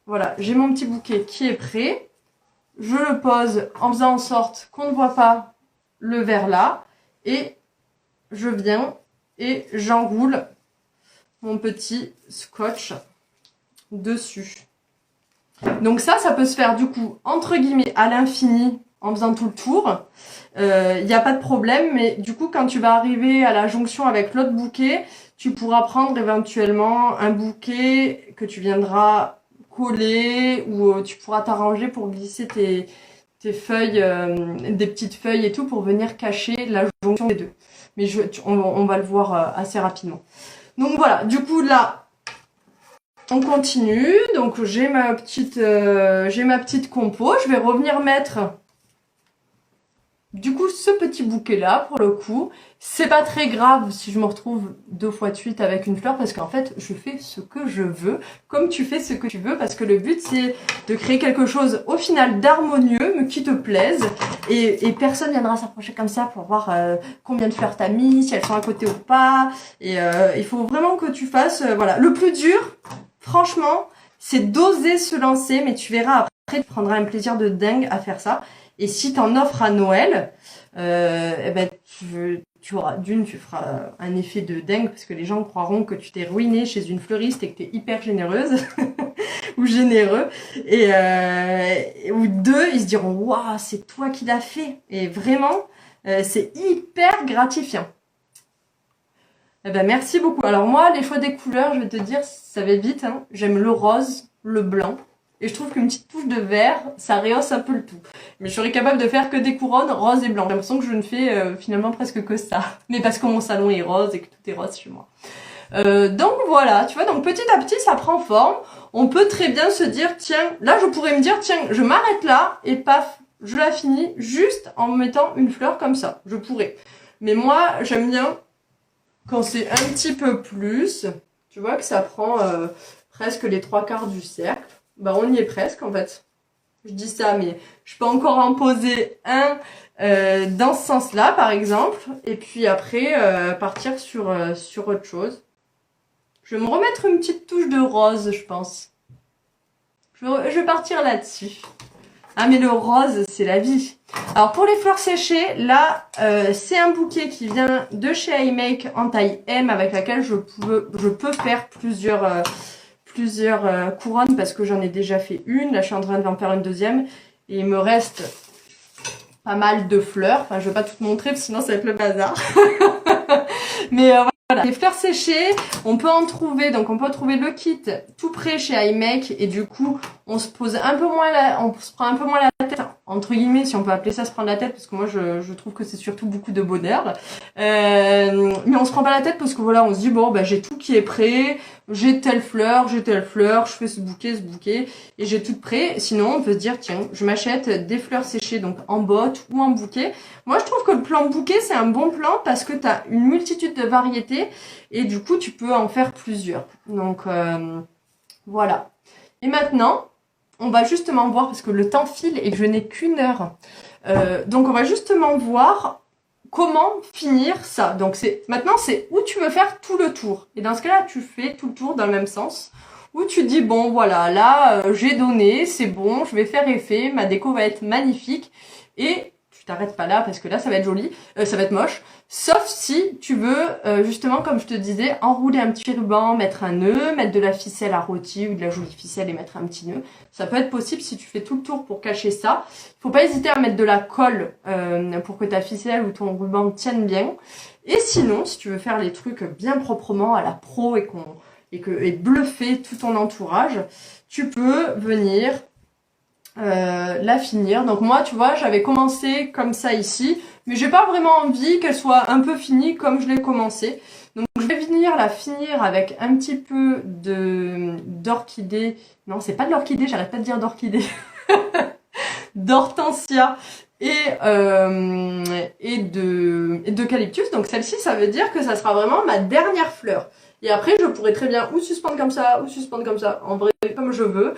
voilà, j'ai mon petit bouquet qui est prêt, je le pose en faisant en sorte qu'on ne voit pas le verre là et je viens et j'enroule mon petit scotch dessus. Donc ça peut se faire du coup entre guillemets à l'infini en faisant tout le tour. Il n'y a pas de problème, mais du coup quand tu vas arriver à la jonction avec l'autre bouquet, tu pourras prendre éventuellement un bouquet que tu viendras coller ou tu pourras t'arranger pour glisser tes feuilles, des petites feuilles et tout pour venir cacher la jonction des deux. Mais on va le voir assez rapidement. Donc voilà, du coup là, on continue. Donc j'ai ma petite compo. Je vais revenir mettre du coup ce petit bouquet là pour le coup. C'est pas très grave si je me retrouve 2 fois de suite avec une fleur parce qu'en fait je fais ce que je veux, comme tu fais ce que tu veux, parce que le but c'est de créer quelque chose au final d'harmonieux, mais qui te plaise et personne viendra s'approcher comme ça pour voir combien de fleurs t'as mis, si elles sont à côté ou pas. Et il faut vraiment que tu fasses voilà. Le plus dur, franchement, c'est d'oser se lancer, mais tu verras après, tu prendras un plaisir de dingue à faire ça. Et si t'en offres à Noël, eh ben tu feras un effet de dingue parce que les gens croiront que tu t'es ruiné chez une fleuriste et que t'es hyper généreuse ou généreux. Ou deux, ils se diront waouh, c'est toi qui l'as fait. Et vraiment, c'est hyper gratifiant. Eh ben merci beaucoup. Alors moi, les choix des couleurs, je vais te dire, ça va vite. Hein. J'aime le rose, le blanc. Et je trouve qu'une petite touche de vert, ça rehausse un peu le tout. Mais je serais capable de faire que des couronnes rose et blanc. J'ai l'impression que je ne fais finalement presque que ça. Mais parce que mon salon est rose et que tout est rose chez moi. Donc voilà, tu vois, donc petit à petit, ça prend forme. On peut très bien se dire, tiens, là je pourrais me dire, tiens, je m'arrête là et paf, je la finis juste en mettant une fleur comme ça. Je pourrais. Mais moi, j'aime bien quand c'est un petit peu plus. Tu vois que ça prend presque les 3/4 du cercle. Bah on y est presque en fait. Je dis ça, mais je peux encore en poser un dans ce sens-là, par exemple. Et puis après, partir sur autre chose. Je vais me remettre une petite touche de rose, je pense. Je vais partir là-dessus. Ah mais le rose, c'est la vie. Alors pour les fleurs séchées, là, c'est un bouquet qui vient de chez iMake en taille M avec laquelle je peux faire plusieurs couronnes parce que j'en ai déjà fait une. Là, je suis en train d'en faire une deuxième. Et il me reste pas mal de fleurs. Enfin, je vais pas tout montrer parce que sinon ça va être le bazar. Mais voilà. Les fleurs séchées, on peut en trouver. Donc, on peut trouver le kit tout prêt chez iMake. Et du coup, on se prend un peu moins la tête entre guillemets, si on peut appeler ça se prendre la tête, parce que moi je trouve que c'est surtout beaucoup de bonheur. Mais on se prend pas la tête parce que voilà, on se dit bon, bah j'ai tout qui est prêt, j'ai telle fleur, je fais ce bouquet, et j'ai tout prêt. Sinon, on peut se dire tiens, je m'achète des fleurs séchées, donc en botte ou en bouquet. Moi, je trouve que le plan bouquet c'est un bon plan parce que t'as une multitude de variétés et du coup tu peux en faire plusieurs. Donc voilà. Et maintenant, on va justement voir, parce que le temps file et que je n'ai qu'une heure. Donc on va justement voir comment finir ça. Donc maintenant c'est où tu veux faire tout le tour. Et dans ce cas-là, tu fais tout le tour dans le même sens. Où tu dis, bon voilà, là j'ai donné, c'est bon, je vais faire effet, ma déco va être magnifique. Et tu t'arrêtes pas là parce que là ça va être joli, ça va être moche. Sauf si tu veux, justement, comme je te disais, enrouler un petit ruban, mettre un nœud, mettre de la ficelle à rôti ou de la jolie ficelle et mettre un petit nœud. Ça peut être possible si tu fais tout le tour pour cacher ça. Faut pas hésiter à mettre de la colle pour que ta ficelle ou ton ruban tienne bien. Et sinon, si tu veux faire les trucs bien proprement à la pro et bluffer tout ton entourage, tu peux venir la finir. Donc moi, tu vois, j'avais commencé comme ça ici, mais j'ai pas vraiment envie qu'elle soit un peu finie comme je l'ai commencé. Donc je vais venir la finir avec un petit peu d'orchidée. Non, c'est pas de l'orchidée, j'arrête pas de dire d'orchidée. D'hortensia et d'eucalyptus. Donc celle-ci, ça veut dire que ça sera vraiment ma dernière fleur. Et après, je pourrais très bien ou suspendre comme ça, ou suspendre comme ça. En vrai, comme je veux.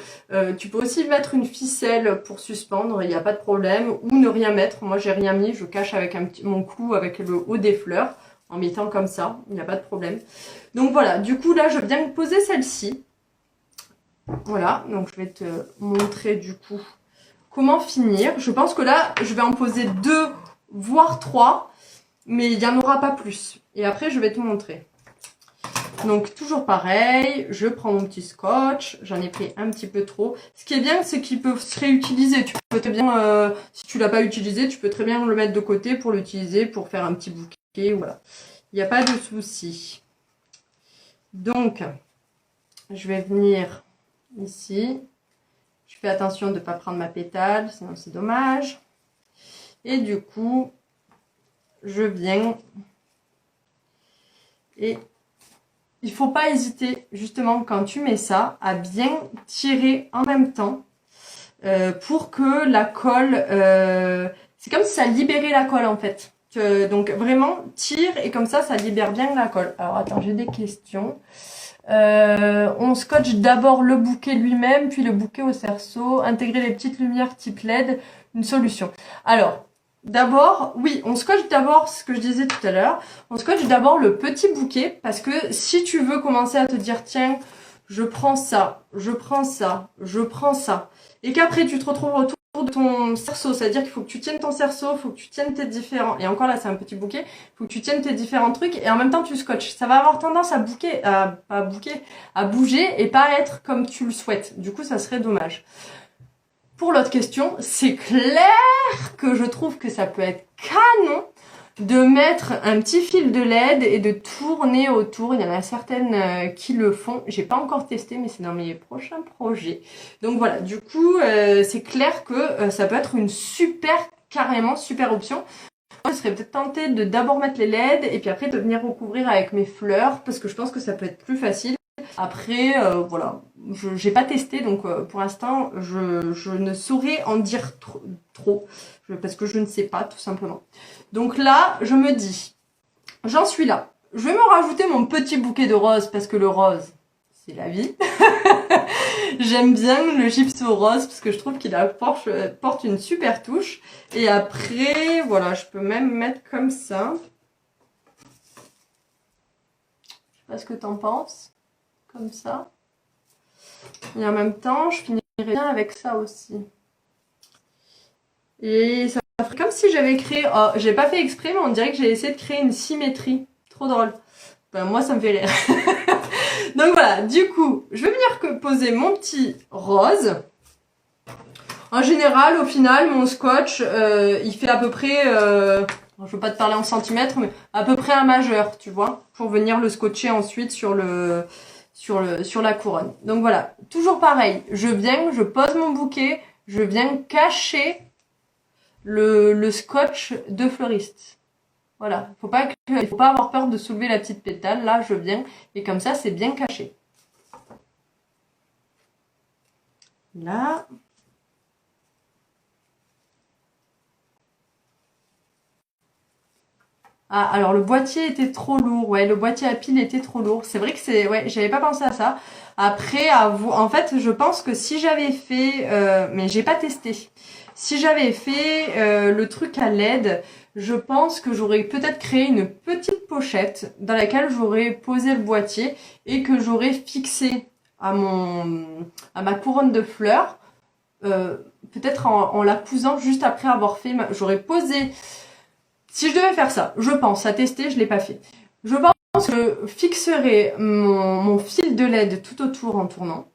Tu peux aussi mettre une ficelle pour suspendre, il n'y a pas de problème. Ou ne rien mettre. Moi, j'ai rien mis. Je cache avec mon clou, avec le haut des fleurs, en mettant comme ça. Il n'y a pas de problème. Donc voilà. Du coup, là, je viens de poser celle-ci. Voilà. Donc, je vais te montrer du coup comment finir. Je pense que là, je vais en poser 2, voire 3. Mais il n'y en aura pas plus. Et après, je vais te montrer. Donc toujours pareil, je prends mon petit scotch, j'en ai pris un petit peu trop. Ce qui est bien, c'est qu'ils peuvent se réutiliser. Tu peux très bien, si tu l'as pas utilisé, tu peux très bien le mettre de côté pour l'utiliser, pour faire un petit bouquet, voilà. Il n'y a pas de souci. Donc, je vais venir ici. Je fais attention de ne pas prendre ma pétale, sinon c'est dommage. Et du coup, je viens et il faut pas hésiter, justement, quand tu mets ça, à bien tirer en même temps pour que la colle... c'est comme si ça libérait la colle, en fait. Donc, vraiment, tire et comme ça libère bien la colle. Alors, attends, j'ai des questions. On scotche d'abord le bouquet lui-même, puis le bouquet au cerceau. Intégrer les petites lumières type LED, une solution. Alors... D'abord, oui, on scotche d'abord, ce que je disais tout à l'heure, on scotche d'abord le petit bouquet, parce que si tu veux commencer à te dire, tiens, je prends ça, je prends ça, je prends ça, et qu'après tu te retrouves autour de ton cerceau, c'est-à-dire qu'il faut que tu tiennes ton cerceau, il faut que tu tiennes tes différents, et encore là c'est un petit bouquet, il faut que tu tiennes tes différents trucs, et en même temps tu scotches. Ça va avoir tendance à bouger, et pas être comme tu le souhaites. Du coup, ça serait dommage. Pour l'autre question, c'est clair que je trouve que ça peut être canon de mettre un petit fil de LED et de tourner autour. Il y en a certaines qui le font. J'ai pas encore testé, mais c'est dans mes prochains projets. Donc voilà, du coup, c'est clair que ça peut être une carrément super option. Moi, je serais peut-être tentée de d'abord mettre les LED et puis après de venir recouvrir avec mes fleurs parce que je pense que ça peut être plus facile. Après, voilà, j'ai pas testé, donc pour l'instant, je ne saurais en dire trop parce que je ne sais pas, tout simplement. Donc là, je me dis, j'en suis là. Je vais me rajouter mon petit bouquet de roses, parce que le rose, c'est la vie. J'aime bien le gypso rose, parce que je trouve qu'il porte une super touche. Et après, voilà, je peux même mettre comme ça. Je sais pas ce que t'en penses. Comme ça. Et en même temps, je finirai bien avec ça aussi. Et ça ferait comme si j'avais créé... Oh, j'ai pas fait exprès, mais on dirait que j'ai essayé de créer une symétrie. Trop drôle. Ben, moi, ça me fait rire. Donc voilà, du coup, je vais venir poser mon petit rose. En général, au final, mon scotch, il fait à peu près... je veux pas te parler en centimètres, mais à peu près un majeur, tu vois. Pour venir le scotcher ensuite sur la couronne. Donc voilà, toujours pareil, je pose mon bouquet, je viens cacher le scotch de fleuriste. Voilà, il faut pas avoir peur de soulever la petite pétale. Là, je viens et comme ça, c'est bien caché. Là. Ah, alors le boîtier était trop lourd. Ouais, le boîtier à pile était trop lourd. C'est vrai que c'est... Ouais, j'avais pas pensé à ça. Après, en fait, je pense que si j'avais fait... mais j'ai pas testé. Si j'avais fait le truc à LED, je pense que j'aurais peut-être créé une petite pochette dans laquelle j'aurais posé le boîtier et que j'aurais fixé à ma couronne de fleurs. Peut-être en la cousant juste après avoir fait... J'aurais posé... Si je devais faire ça, je pense, à tester, je l'ai pas fait. Je pense que je fixerai mon fil de LED tout autour en tournant.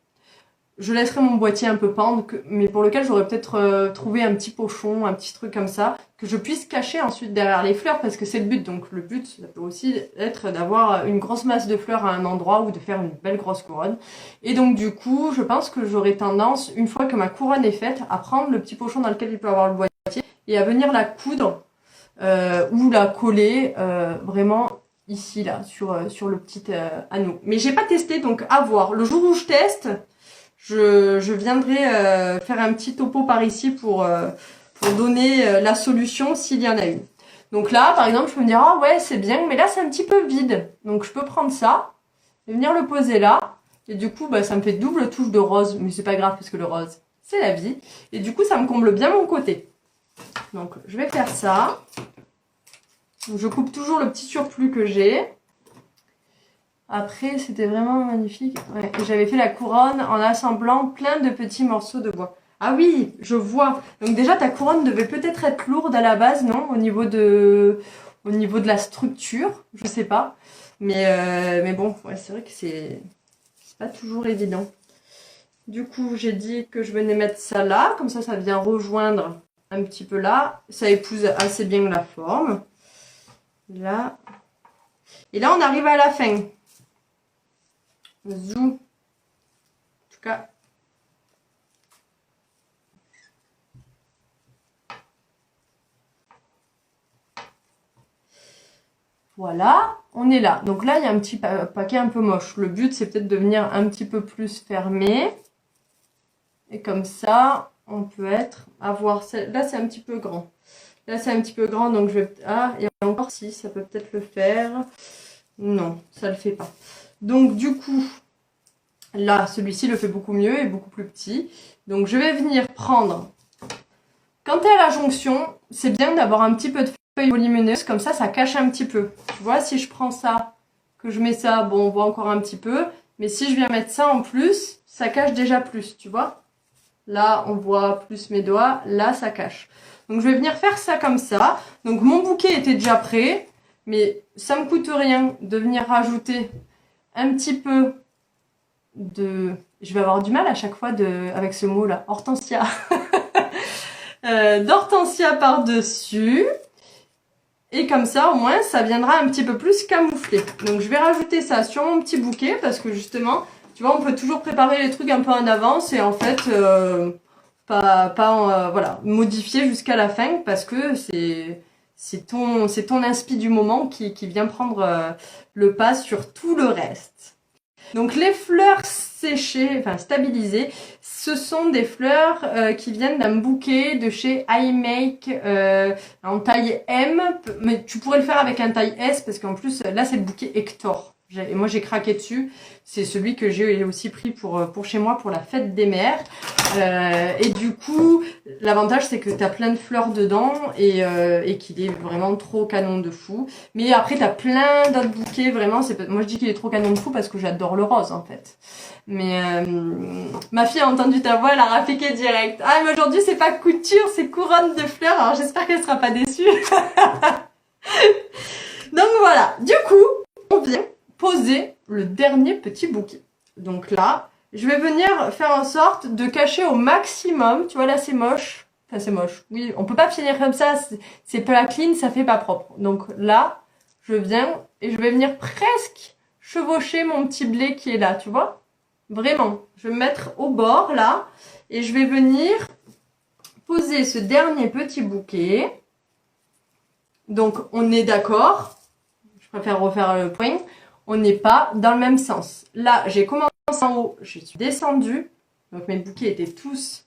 Je laisserai mon boîtier un peu pendre, mais pour lequel j'aurais peut-être trouvé un petit pochon, un petit truc comme ça, que je puisse cacher ensuite derrière les fleurs, parce que c'est le but. Donc le but, ça peut aussi être d'avoir une grosse masse de fleurs à un endroit ou de faire une belle grosse couronne. Et donc du coup, je pense que j'aurai tendance, une fois que ma couronne est faite, à prendre le petit pochon dans lequel il peut avoir le boîtier et à venir la coudre ou la coller vraiment ici là sur le petit anneau. Mais j'ai pas testé, donc à voir. Le jour où je teste, je viendrai faire un petit topo par ici pour donner la solution s'il y en a une. Donc là, par exemple, je peux me dire ah ouais c'est bien, mais là c'est un petit peu vide. Donc je peux prendre ça et venir le poser là. Et du coup, bah, ça me fait double touche de rose, mais c'est pas grave parce que le rose, c'est la vie. Et du coup, ça me comble bien mon côté. Donc je vais faire ça. Je coupe toujours le petit surplus que j'ai. Après, c'était vraiment magnifique. Ouais, j'avais fait la couronne en assemblant plein de petits morceaux de bois. Ah oui, je vois. Donc déjà, ta couronne devait peut-être être lourde à la base, non? Au niveau de la structure, je sais pas. Mais bon, ouais, c'est vrai que c'est pas toujours évident. Du coup, j'ai dit que je venais mettre ça là. Comme ça vient rejoindre un petit peu là. Ça épouse assez bien la forme. Là. Et là, on arrive à la fin. Zoom. En tout cas. Voilà, on est là. Donc là, il y a un petit paquet un peu moche. Le but, c'est peut-être de venir un petit peu plus fermé. Et comme ça, on peut avoir... Là, c'est un petit peu grand. Là, c'est un petit peu grand, donc je vais... Ah, et encore si, ça peut peut-être le faire. Non, ça le fait pas. Donc, du coup, là, celui-ci le fait beaucoup mieux et beaucoup plus petit. Donc, je vais venir prendre... Quand tu es à la jonction, c'est bien d'avoir un petit peu de feuilles volumineuses, comme ça cache un petit peu. Tu vois, si je prends ça, que je mets ça, bon, on voit encore un petit peu. Mais si je viens mettre ça en plus, ça cache déjà plus, tu vois. Là, on voit plus mes doigts. Là, ça cache. Donc, je vais venir faire ça comme ça. Donc, mon bouquet était déjà prêt. Mais ça me coûte rien de venir rajouter un petit peu de... Je vais avoir du mal à chaque fois avec ce mot-là. Hortensia. D'hortensia par-dessus. Et comme ça, au moins, ça viendra un petit peu plus camouflé. Donc, je vais rajouter ça sur mon petit bouquet parce que justement... Tu vois, on peut toujours préparer les trucs un peu en avance et en fait, voilà, modifier jusqu'à la fin parce que c'est ton inspi du moment qui vient prendre le pas sur tout le reste. Donc les fleurs séchées, enfin stabilisées, ce sont des fleurs qui viennent d'un bouquet de chez iMake en taille M, mais tu pourrais le faire avec un taille S parce qu'en plus là c'est le bouquet Hector. Et moi j'ai craqué dessus, c'est celui que j'ai aussi pris pour chez moi pour la fête des mères. Et du coup, l'avantage c'est que tu as plein de fleurs dedans et qu'il est vraiment trop canon de fou. Mais après tu as plein d'autres bouquets, vraiment, moi je dis qu'il est trop canon de fou parce que j'adore le rose en fait. Mais ma fille a entendu ta voix, elle a rappliqué direct. Ah mais aujourd'hui c'est pas couture, c'est couronne de fleurs, alors j'espère qu'elle sera pas déçue. Donc voilà, du coup, on vient poser le dernier petit bouquet. Donc là, je vais venir faire en sorte de cacher au maximum. Tu vois, là, c'est moche. Enfin, c'est moche. Oui, on peut pas finir comme ça. C'est pas clean, ça fait pas propre. Donc là, je viens et je vais venir presque chevaucher mon petit blé qui est là, tu vois. Vraiment. Je vais me mettre au bord, là. Et je vais venir poser ce dernier petit bouquet. Donc, on est d'accord. Je préfère refaire le point. On n'est pas dans le même sens. Là, j'ai commencé en haut, je suis descendue. Donc, mes bouquets étaient tous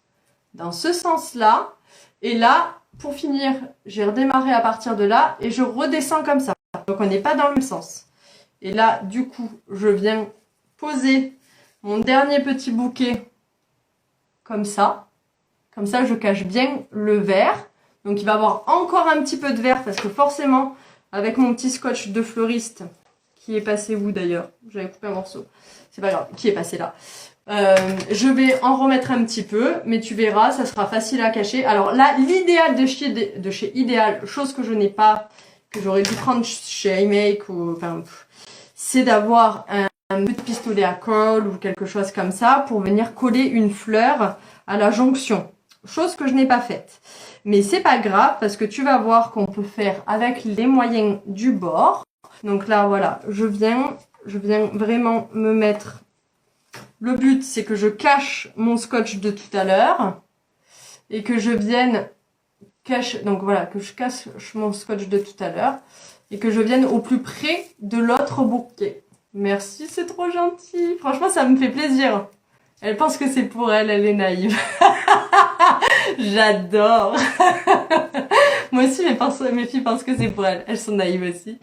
dans ce sens-là. Et là, pour finir, j'ai redémarré à partir de là et je redescends comme ça. Donc, on n'est pas dans le même sens. Et là, du coup, je viens poser mon dernier petit bouquet comme ça. Comme ça, je cache bien le vert. Donc, il va y avoir encore un petit peu de vert parce que forcément, avec mon petit scotch de fleuriste, qui est passé où d'ailleurs? J'avais coupé un morceau. C'est pas grave, qui est passé là. Je vais en remettre un petit peu, mais tu verras, ça sera facile à cacher. Alors là, l'idéal de chez Ideal, chose que je n'ai pas, que j'aurais dû prendre chez iMake, ou enfin, c'est d'avoir un petit pistolet à colle ou quelque chose comme ça pour venir coller une fleur à la jonction. Chose que je n'ai pas faite. Mais c'est pas grave parce que tu vas voir qu'on peut faire avec les moyens du bord. Donc là, voilà, je viens vraiment me mettre... Le but, c'est que je cache mon scotch de tout à l'heure et que je vienne cacher... Donc voilà, que je cache mon scotch de tout à l'heure et que je vienne au plus près de l'autre bouquet. Merci, c'est trop gentil. Franchement, ça me fait plaisir. Elle pense que c'est pour elle, elle est naïve. J'adore. Moi aussi, mes filles pensent que c'est pour elles. Elles sont naïves aussi.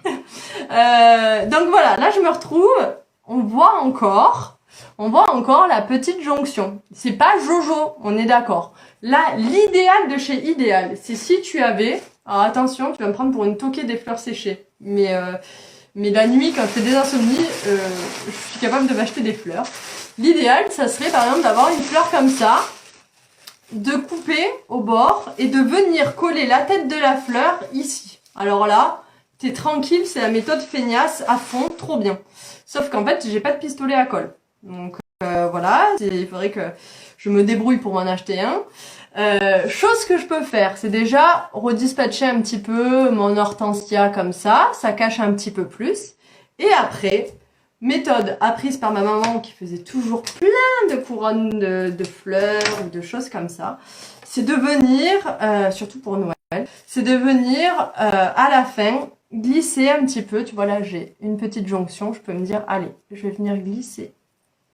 Donc voilà, là je me retrouve. On voit encore la petite jonction. C'est pas Jojo, on est d'accord. Là, l'idéal de chez Ideal, c'est si tu avais... Alors attention, tu vas me prendre pour une toquée des fleurs séchées. Mais la nuit, quand je fais des insomnies, je suis capable de m'acheter des fleurs. L'idéal, ça serait par exemple d'avoir une fleur comme ça, de couper au bord et de venir coller la tête de la fleur ici. Alors là, t'es tranquille, c'est la méthode feignasse à fond, trop bien. Sauf qu'en fait, j'ai pas de pistolet à colle. Donc voilà, il faudrait que je me débrouille pour m'en acheter un. Chose que je peux faire, c'est déjà redispatcher un petit peu mon hortensia comme ça cache un petit peu plus. Et après, méthode apprise par ma maman qui faisait toujours plein de couronnes de fleurs ou de choses comme ça, c'est de venir, surtout pour Noël, c'est de venir à la fin glisser un petit peu. Tu vois là, j'ai une petite jonction, je peux me dire, allez, je vais venir glisser